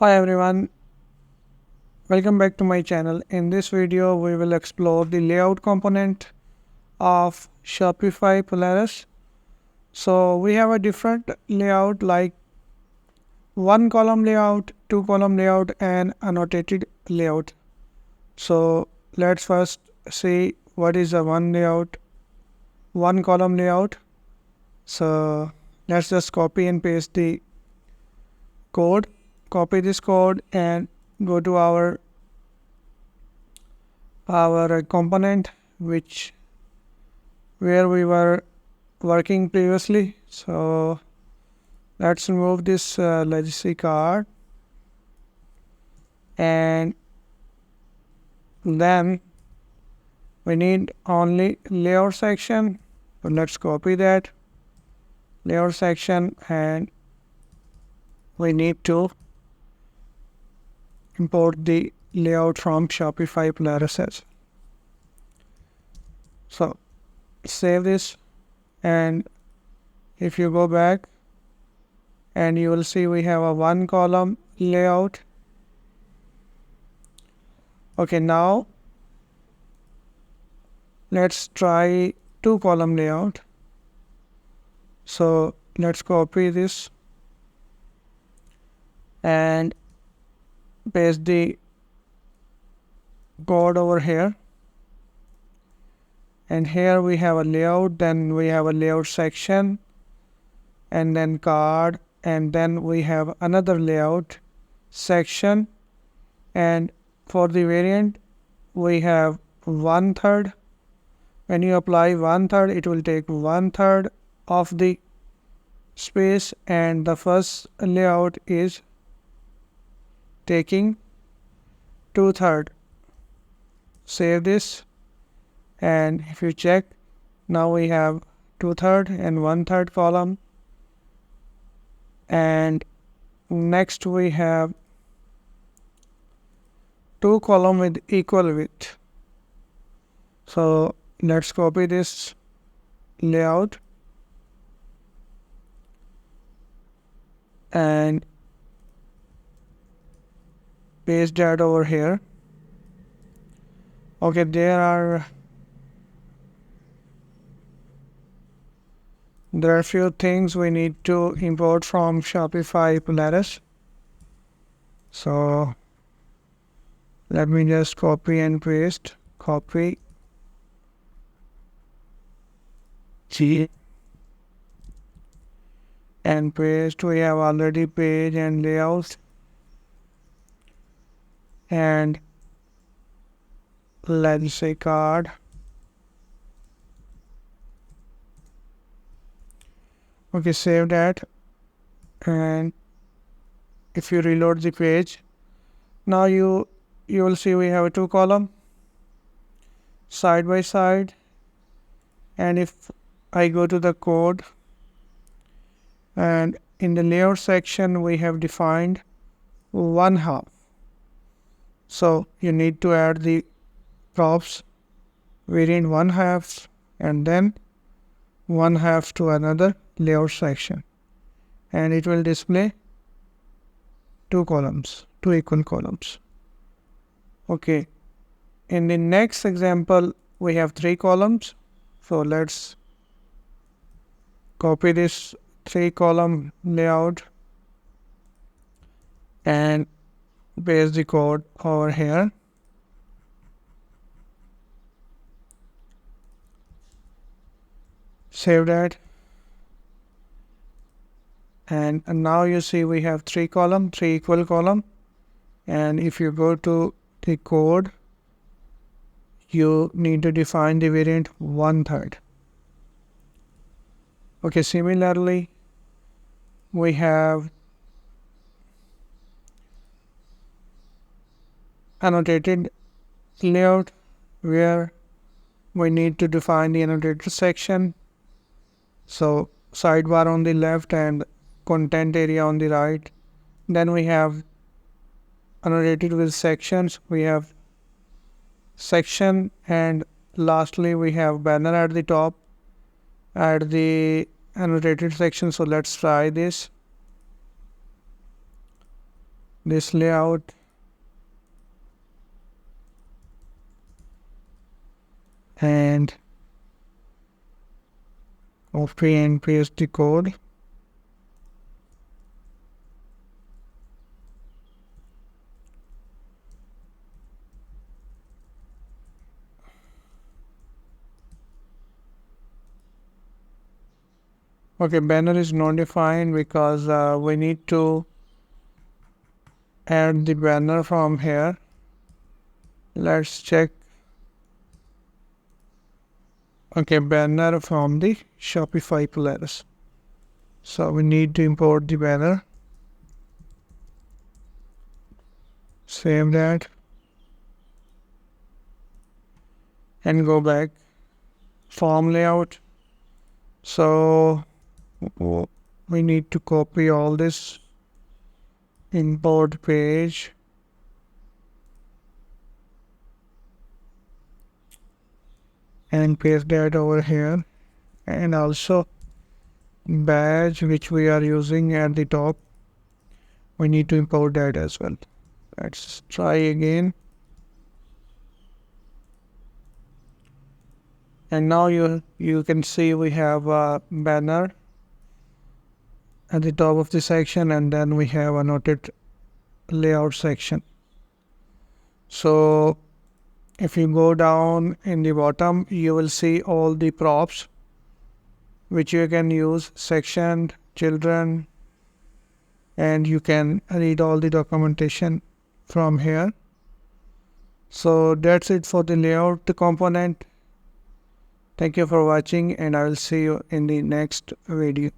Hi everyone, welcome back to my channel. In this video, we will explore the layout component of Shopify Polaris. So we have a different layout like one column layout, two column layout, and annotated layout. So let's first see what is a one column layout. So let's just copy and paste the code. Copy this code and go to our component where we were working previously. So let's remove this legacy card, and then we need only layout section. So let's copy that layout section, and we need to import the layout from Shopify Polaris. So save this, and if you go back, and you will see we have a one column layout. Okay, now let's try two column layout. So let's copy this and paste the code over here, and here we have a layout, then we have a layout section, and then card, and then we have another layout section, and for the variant we have 1/3. When you apply 1/3, it will take 1/3 of the space, and the first layout is taking 2/3. Save this, and if you check, now we have 2/3 and 1/3 column, and next we have two column with equal width. So let's copy this layout and paste that over here. Okay, there are a few things we need to import from Shopify Polaris. So let me just copy and paste. Copy G and paste. We have already page and layout, and let's say card. Okay, save that, and if you reload the page, now you will see we have a two column side by side, and if I go to the code, and in the layout section we have defined 1/2. So you need to add the props variant 1/2 and then 1/2 to another layout section, and it will display two equal columns. Okay, in the next example we have three columns. So let's copy this three column layout and paste the code over here. Save that, and now you see we have three equal column, and if you go to the code, you need to define the variant 1/3. Okay, similarly we have annotated layout where we need to define the annotated section. So sidebar on the left and content area on the right. Then we have annotated with sections. We have section, and lastly we have banner at the top at the annotated section. So let's try this. this layout and copy and paste the code. Okay, banner is not defined because we need to add the banner from here. Let's check. Okay, banner from the Shopify Polaris. So we need to import the banner. Save that and go back. Form layout. So we need to copy all this. Import page. And paste that over here. And also badge which we are using at the top. We need to import that as well. Let's try again. And now you can see we have a banner at the top of the section, and then we have a noted layout section. So if you go down in the bottom, you will see all the props which you can use, section, children, and you can read all the documentation from here. So that's it for the layout component. Thank you for watching, and I will see you in the next video.